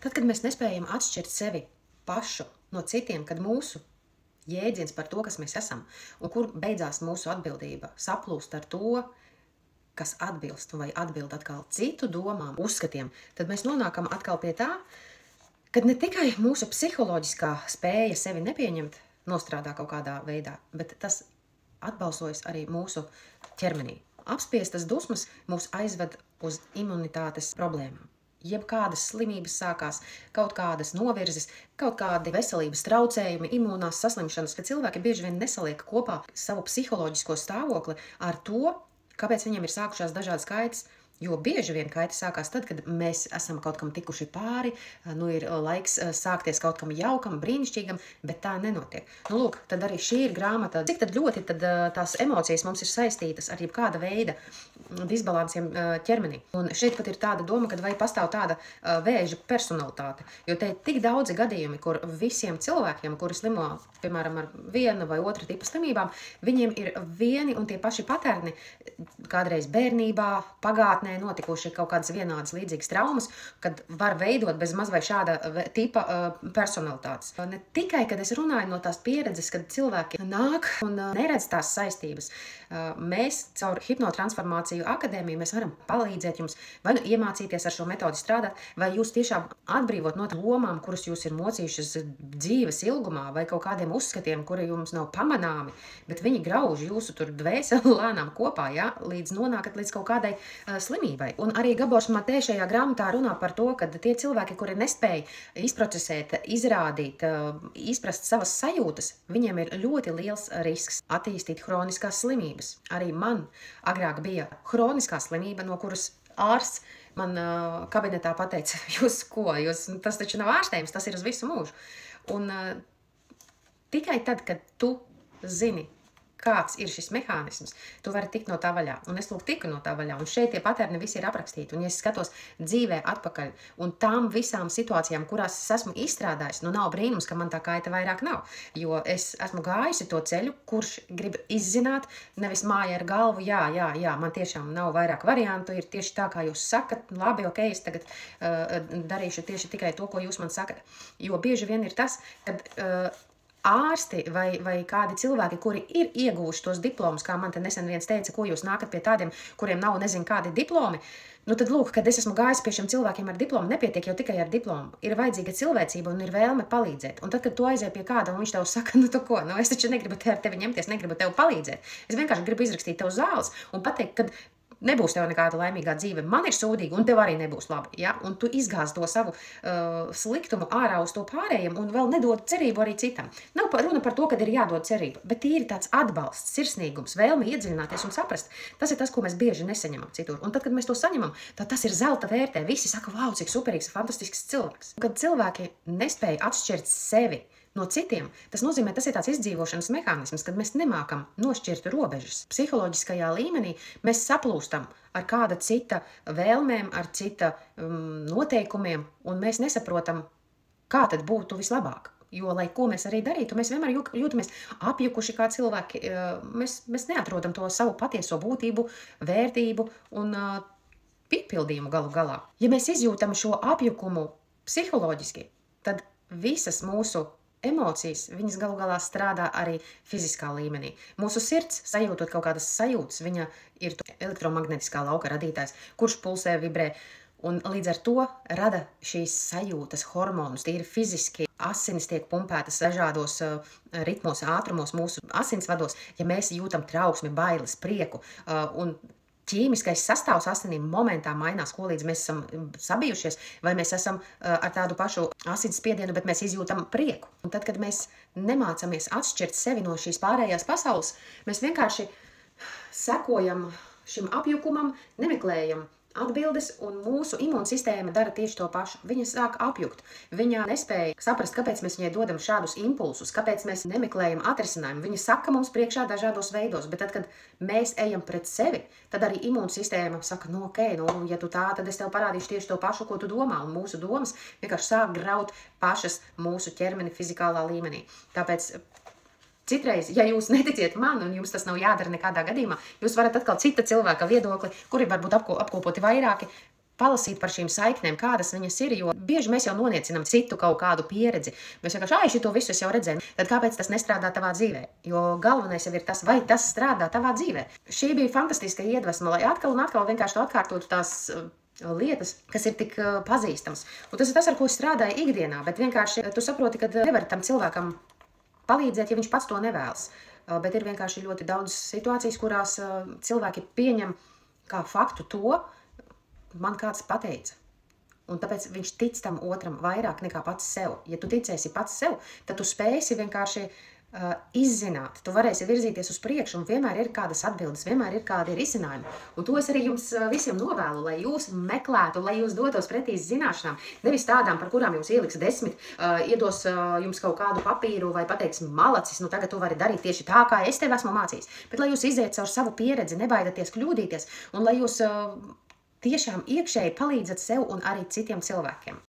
Tad, kad mēs nespējam atšķirt sevi pašu no citiem, kad mūsu jēdziens par to, kas mēs esam, un kur beidzās mūsu atbildība, saplūst ar to, kas atbilst vai atbild atkal citu domām, uzskatiem, tad mēs nonākam atkal pie tā, kad ne tikai mūsu psiholoģiskā spēja sevi nepieņemt nostrādā kaut kādā veidā, bet tas atbalsojas arī mūsu ķermenī. Apspiestas dusmas mūs aizved uz imunitātes problēmām. Jebkādas slimības sākās, kaut kādas novirzes, kaut kādi veselības traucējumi, imūnās saslimšanas, bet cilvēki bieži vien nesaliek kopā savu psiholoģisko stāvokli ar to, kāpēc viņiem ir sākušās dažādas kaitas. Jo bieži vien kaitas sākās tad, kad mēs esam kaut kam tikuši pāri, ir laiks sākties kaut kam jaukam, brīnišķīgam, bet tā nenotiek. Lūk, tad arī šī ir grāmata. Cik tad ļoti tās emocijas mums ir saistītas ar jebkāda veida disbalansiem ķermenī. Un šeit pat ir tāda doma, ka vai pastāv tāda vēža personalitāte. Jo te ir tik daudzi gadījumi, kur visiem cilvēkiem, kuri slimo, piemēram, ar viena vai otra tipa slimībām, viņiem ir vieni un tie paši paterni kādreiz bērnībā, pagātnē, notikuši kaut kādas vienādas līdzīgas traumas, kad var veidot bez maz vai šāda tipa personalitātes. Ne tikai, kad es runāju no tās pieredzes, kad cilvēki nāk un neredz tās saistības, mēs caur hipnotransformāciju akadēmiju mēs varam palīdzēt jums vai iemācīties ar šo metodi strādāt, vai jūs tiešām atbrīvot no domām, kuras jūs ir mocījušas dzīves ilgumā, vai kaut kādiem uzskatiem, kuri jums nav pamanāmi, bet viņi grauž jūsu tur dvēseli lēnām kopā, ja, līdz nonākat līdz kaut kādai slimībai. Un arī Gabors Matē šajā grāmatā runā par to, ka tie cilvēki, kuri nespēj izprocesēt, izrādīt, izprast savas sajūtas, viņiem ir ļoti liels risks attīstīt hroniskās slimības. Arī man agrāk bija hroniskā slimība, no kuras ārsts man kabinetā pateica, tas taču nav ārstējums, tas ir uz visu mūžu. Un tikai tad, kad tu zini, kāds ir šis mehānisms, tu vari tikt no tā vaļā. Un es tiku no tā vaļā. Un šeit tie paterni visi ir aprakstīti. Un ja es skatos dzīvē atpakaļ un tām visām situācijām, kurās es esmu izstrādājis, nav brīnums, ka man tā kaita vairāk nav. Jo es esmu gājusi to ceļu, kurš grib izzināt, nevis māja ar galvu, jā, man tiešām nav vairāk variantu, ir tieši tā, kā jūs sakat, labi, ok, es tagad darīšu tieši tikai to, ko jūs man sakat. Jo bieži vien ir tas, kad ārsti vai kādi cilvēki, kuri ir ieguvuši tos diplomus, kā man te nesen viens teica, ko jūs nākat pie tādiem, kuriem nav nezinu kādi diplomi, tad lūk, kad es esmu gājis pie šiem cilvēkiem ar diplomu, nepietiek jau tikai ar diplomu. Ir vajadzīga cilvēcība un ir vēlme palīdzēt. Un tad, kad tu aizēji pie kāda un viņš tev saka, tu ko, es taču negribu ar tevi ņemties, negribu tev palīdzēt. Es vienkārši gribu izrakstīt tev zāles un pateikt, ka nebūs tev nekāda laimīgā dzīve. Man ir sūdīgi, un tev arī nebūs labi. Ja? Un tu izgāz to savu sliktumu ārā uz to pārējiem un vēl nedod cerību arī citam. Nav runa par to, ka ir jādod cerība, bet ir tāds atbalsts, sirsnīgums, vēlme iedziļināties un saprast. Tas ir tas, ko mēs bieži nesaņemam citur. Un tad, kad mēs to saņemam, tad tas ir zelta vērtē. Visi saka, wow, cik superīgs, fantastisks cilvēks. Kad cilvēki nespēja atšķirt sevi no citiem, tas nozīmē, tas ir tāds izdzīvošanas mehānisms, kad mēs nemākam nošķirt robežas. Psiholoģiskajā līmenī mēs saplūstam ar kāda cita vēlmēm, ar cita noteikumiem, un mēs nesaprotam, kā tad būtu vislabāk. Jo, lai ko mēs arī darītu, mēs vienmēr jūtamies apjukuši kā cilvēki. Mēs neatrodam to savu patieso būtību, vērtību un piepildījumu galu galā. Ja mēs izjūtam šo apjukumu psiholoģiski, tad visas mūsu emocijas, viņas galu galā strādā arī fiziskā līmenī. Mūsu sirds, sajūtot kaut kādas sajūtas, viņa ir elektromagnetiskā lauka radītājs, kurš pulsē, vibrē, un līdz ar to rada šīs sajūtas, hormonus, tīri fiziski. Asinis tiek pumpētas dažādos ritmos, ātrumos mūsu asinsvados, ja mēs jūtam trauksmi, bailes, prieku un ķīmiskais sastāvs asinīm momentā mainās, ko līdz mēs esam sabijušies, vai mēs esam ar tādu pašu asins spiedienu, bet mēs izjūtam prieku. Un tad, kad mēs nemācamies atšķirt sevi no šīs pārējās pasaules, mēs vienkārši sekojam šim apjukumam, nemeklējam atbildes, un mūsu imūnsistēma dara tieši to pašu. Viņa sāk apjukt. Viņa nespēja saprast, kāpēc mēs viņai dodam šādus impulsus, kāpēc mēs nemeklējam atrisinājumu. Viņa saka mums priekšā dažādos veidos, bet tad, kad mēs ejam pret sevi, tad arī imūnsistēma saka, ok, ja tu tā, tad es tev parādīšu tieši to pašu, ko tu domā, un mūsu domas vienkārši sāk graut pašas mūsu ķermeni fizikālā līmenī. Tāpēc citreiz, ja jūs neticiet man un jums tas nav jādara nekādā gadījumā, jūs varat atkal cita cilvēka viedokli, kuri varbūt apkopoti vairāki, palasīt par šīm saiknēm, kādas viņas ir, jo bieži mēs jau noniecinām citu kaut kādu pieredzi. Mēs vienkārši, šito visu es jau redzēju. Tad kāpēc tas nestrādā tavā dzīvē? Jo galvenais jau ir tas, vai tas strādā tavā dzīvē. Šī bija fantastiska iedvesma, lai atkal un atkal vienkārši atkārtotu tās lietas, kas ir tik pazīstamas. Un tas ir tas, ar ko es strādāju ikdienā, bet vienkārši tu saproti, ka nevar tam cilvēkam palīdzēt, ja viņš pats to nevēlas. Bet ir vienkārši ļoti daudz situācijas, kurās cilvēki pieņem kā faktu to, man kāds pateica. Un tāpēc viņš tic tam otram vairāk nekā pats sev. Ja tu ticēsi pats sev, tad tu spēsi vienkārši izzināt. Tu varēsi virzīties uz priekšu, un vienmēr ir kādas atbildes, vienmēr ir kādi risinājumi. Un to es arī jums visiem novēlu, lai jūs meklētu, lai jūs dotos pretī zināšanām. Nevis tādām, par kurām jums ieliks 10, iedos jums kaut kādu papīru vai pateiks malacis, nu tagad tu vari darīt tieši tā, kā es tev esmu mācījis. Bet lai jūs iziet caur savu pieredzi, nebaidaties kļūdīties, un lai jūs tiešām iekšēji palīdzat sev un arī citiem cilvēkiem.